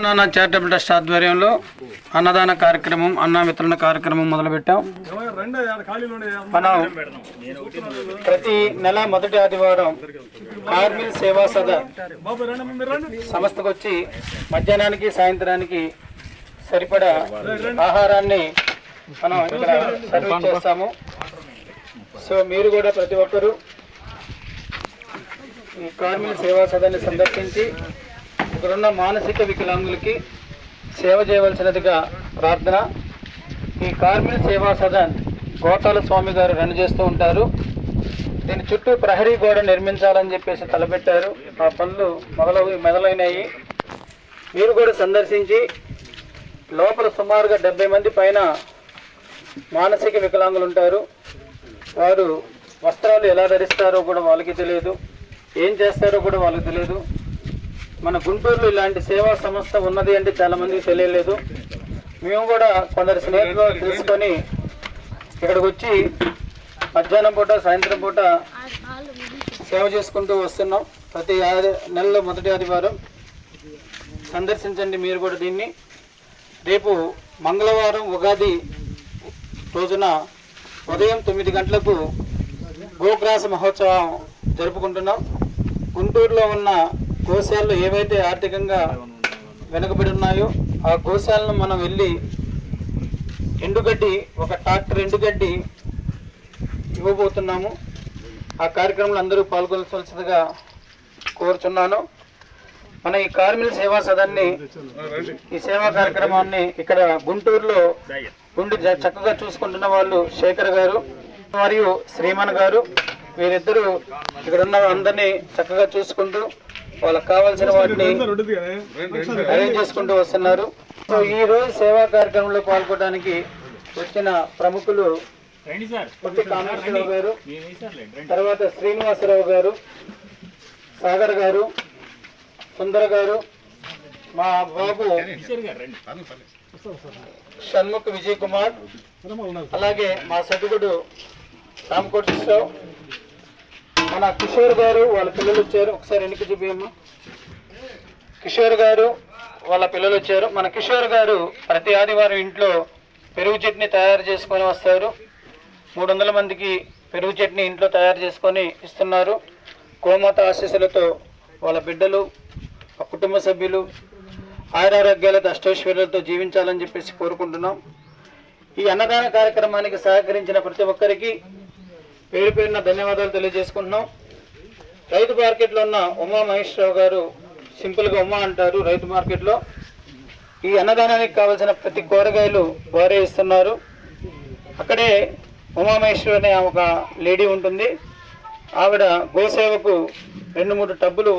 నాన్న charitable trust ఆధ్వర్యంలో అన్నదాన కార్యక్రమం అన్న వితరణ కార్యక్రమం మొదలుపెట్టాం. మనం ప్రతి నెల మొదటి ఆదివారం కార్మిల్ సేవా సదన్ సంస్థకు వచ్చి మధ్యాహ్నానికి సాయంత్రానికి సరిపడా ఆహారాన్ని మనం ఇక్కడ సర్వీస్ చేస్తాము. సో మీరు కూడా ప్రతి ఒక్కరూ ఈ కార్మిల్ సేవా సదన్ని సందర్శించి ఇక్కడున్న మానసిక వికలాంగులకి సేవ చేయవలసినదిగా ప్రార్థన. ఈ కార్మిల్ సేవా సదన్ గోతాల స్వామి గారు రన్ చేస్తూ ఉంటారు. దీని చుట్టూ ప్రహరీ గోడ నిర్మించాలని చెప్పేసి తలపెట్టారు. ఆ పనులు మొదలైనాయి. మీరు కూడా సందర్శించి లోపల సుమారుగా 70 మంది పైన మానసిక వికలాంగులు ఉంటారు. వారు వస్త్రాలు ఎలా ధరిస్తారో కూడా వాళ్ళకి తెలియదు, ఏం చేస్తారో కూడా వాళ్ళకి తెలియదు. మన గుంటూరులో ఇలాంటి సేవా సంస్థ ఉన్నది అంటే చాలామందికి తెలియలేదు. మేము కూడా కొందరు స్నేహితులు తెలుసుకొని ఇక్కడికి వచ్చి మధ్యాహ్నం పూట సాయంత్రం పూట సేవ చేసుకుంటూ వస్తున్నాం. ప్రతి నెలలో మొదటి ఆదివారం సందర్శించండి మీరు కూడా దీన్ని. రేపు మంగళవారం ఉగాది రోజున ఉదయం 9 గంటలకు గోగ్రాస మహోత్సవం జరుపుకుంటున్నాం. గుంటూరులో ఉన్న గోశాలలు ఏవైతే ఆర్థికంగా వెనుకబడి ఉన్నాయో ఆ గోశాలను మనం వెళ్ళి ఎండుగడ్డి, ఒక ట్రాక్టర్ ఎండుగడ్డి ఇవ్వబోతున్నాము. ఆ కార్యక్రమంలో అందరూ పాల్గొనవలసిందిగా కోరుచున్నాను. మన ఈ కార్మిల్ సేవా సదన్ని, ఈ సేవా కార్యక్రమాన్ని ఇక్కడ గుంటూరులో ఉండి చక్కగా చూసుకుంటున్న వాళ్ళు శేఖర్ గారు మరియు శ్రీమన్ గారు, వీరిద్దరూ ఇక్కడ ఉన్న అందరినీ చక్కగా చూసుకుంటూ వాళ్ళకి కావాల్సిన వాటిని అరేంజ్ చేసుకుంటూ వస్తున్నారు. సో ఈ రోజు సేవా కార్యక్రమంలో పాల్గొనడానికి వచ్చిన ప్రముఖులు పొట్టి కామేశ్వరరావు గారు, తర్వాత శ్రీనివాసరావు గారు, సాగర్ గారు, సుందర గారు, మా బాబు షణ్ముఖ్ విజయ్ కుమార్, అలాగే మా సభ్యుడు రామకోటేశ్వరరావు, మన కిషోర్ గారు వాళ్ళ పిల్లలు వచ్చారు. ఒకసారి వెనక్కి చూపియమ్మా. కిషోర్ గారు వాళ్ళ పిల్లలు వచ్చారు. మన కిషోర్ గారు ప్రతి ఆదివారం ఇంట్లో పెరుగు చట్నీ తయారు చేసుకొని వస్తారు. 300 మందికి పెరుగు చట్నీ ఇంట్లో తయారు చేసుకొని ఇస్తున్నారు. గోమాత ఆశీస్సులతో వాళ్ళ బిడ్డలు, ఆ కుటుంబ సభ్యులు ఆయురారోగ్యాలతో అష్టైశ్వర్యాలతో జీవించాలని చెప్పేసి కోరుకుంటున్నాం. ఈ అన్నదాన కార్యక్రమానికి సహకరించిన ప్రతి ఒక్కరికి పేరు పేరున ధన్యవాదాలు తెలియజేసుకుంటున్నాం. రైతు మార్కెట్లో ఉన్న ఉమా మహేశ్వరరావు గారు, సింపుల్గా ఉమా అంటారు రైతు మార్కెట్లో, ఈ అన్నదానానికి కావాల్సిన ప్రతి కూరగాయలు వారే ఇస్తున్నారు. అక్కడే ఉమా మహేశ్వరి అనే ఒక లేడీ ఉంటుంది. ఆవిడ గోసేవకు 2-3 టబ్బులు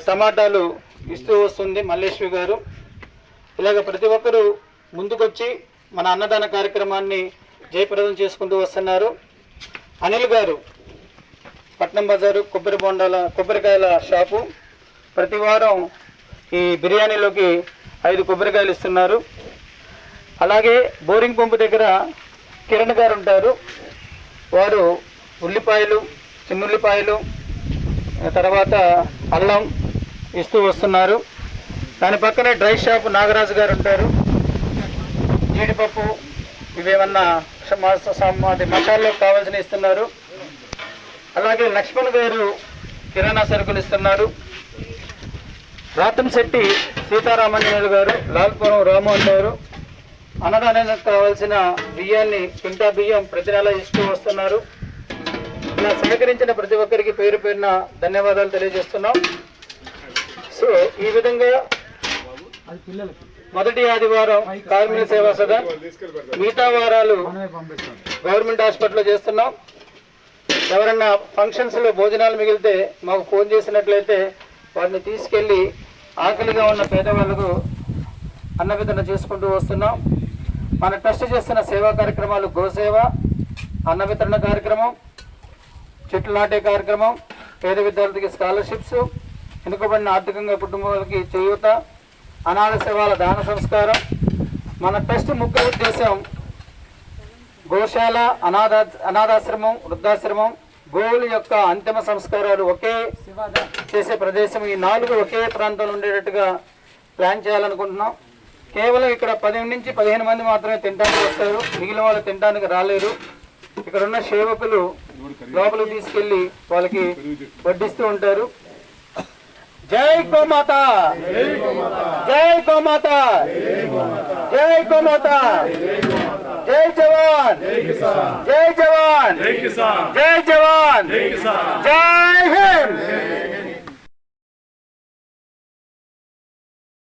టమాటాలు ఇస్తూ వస్తుంది మల్లేశ్వరి గారు. ఇలాగ ప్రతి ఒక్కరూ ముందుకొచ్చి మన అన్నదాన కార్యక్రమాన్ని జయప్రదం చేసుకుంటూ వస్తున్నారు. అనిల్ గారు పట్నం బజారు కొబ్బరికాయల షాపు, ప్రతి వారం ఈ బిర్యానీలోకి 5 కొబ్బరికాయలు ఇస్తున్నారు. అలాగే బోరింగ్ పంపు దగ్గర కిరణ్ గారు ఉంటారు. వారు ఉల్లిపాయలు, చిన్నుల్లిపాయలు, తర్వాత అల్లం ఇస్తూ వస్తున్నారు. దాని పక్కనే డ్రై షాప్ నాగరాజు గారు ఉంటారు. జీడిపప్పు ఇవేమన్నా మసాలాలకు కావాల్సిన ఇస్తున్నారు. అలాగే లక్ష్మణ్ గారు కిరాణా సరుకులు ఇస్తున్నారు. రాతంశెట్టి సీతారామన్యులు గారు, లాల్పురం రాము అంటారు. అన్నదానానికి కావాల్సిన బియ్యాన్ని, కింటా బియ్యం ప్రతి నెల ఇస్తూ వస్తున్నారు. ఇలా సహకరించిన ప్రతి ఒక్కరికి పేరు పేరున ధన్యవాదాలు తెలియజేస్తున్నాం. సో ఈ విధంగా మొదటి ఆదివారం కార్మిక సేవా సదన్, మిగతా వారాలు గవర్నమెంట్ హాస్పిటల్లో చేస్తున్నాం. ఎవరన్నా ఫంక్షన్స్లో భోజనాలు మిగిలితే మాకు ఫోన్ చేసినట్లయితే వాటిని తీసుకెళ్ళి ఆకలిగా ఉన్న పేదవాళ్ళకు అన్న వితరణ చేసుకుంటూ వస్తున్నాం. మన ట్రస్ట్ చేస్తున్న సేవా కార్యక్రమాలు గోసేవ, అన్న వితరణ కార్యక్రమం, చెట్లు నాటే కార్యక్రమం, పేద విద్యార్థులకి స్కాలర్షిప్స్, వెనుకబడిన ఆర్థికంగా కుటుంబాలకి చేయూత, అనాథ సేవల దాన సంస్కారం. మన ట్రస్ట్ ముఖ్య ఉద్దేశం గోశాల, అనాథాశ్రమం, వృద్ధాశ్రమం, గోవుల యొక్క అంతిమ సంస్కారాలు ఒకే చేసే ప్రదేశం, ఈ 4 ఒకే ప్రాంతంలో ఉండేటట్టుగా ప్లాన్ చేయాలనుకుంటున్నాం. కేవలం ఇక్కడ 10 నుంచి 15 మంది మాత్రమే తినడానికి వస్తారు, మిగిలిన వాళ్ళు తినడానికి రాలేరు. ఇక్కడ ఉన్న సేవకులు లోపలికి తీసుకెళ్లి వాళ్ళకి వడ్డిస్తూ ఉంటారు. జై గోమాత, జై గోమాత, జై గోమాత, జై జవాన్, జై జవాన్, జై జవాన్, జై హింద్.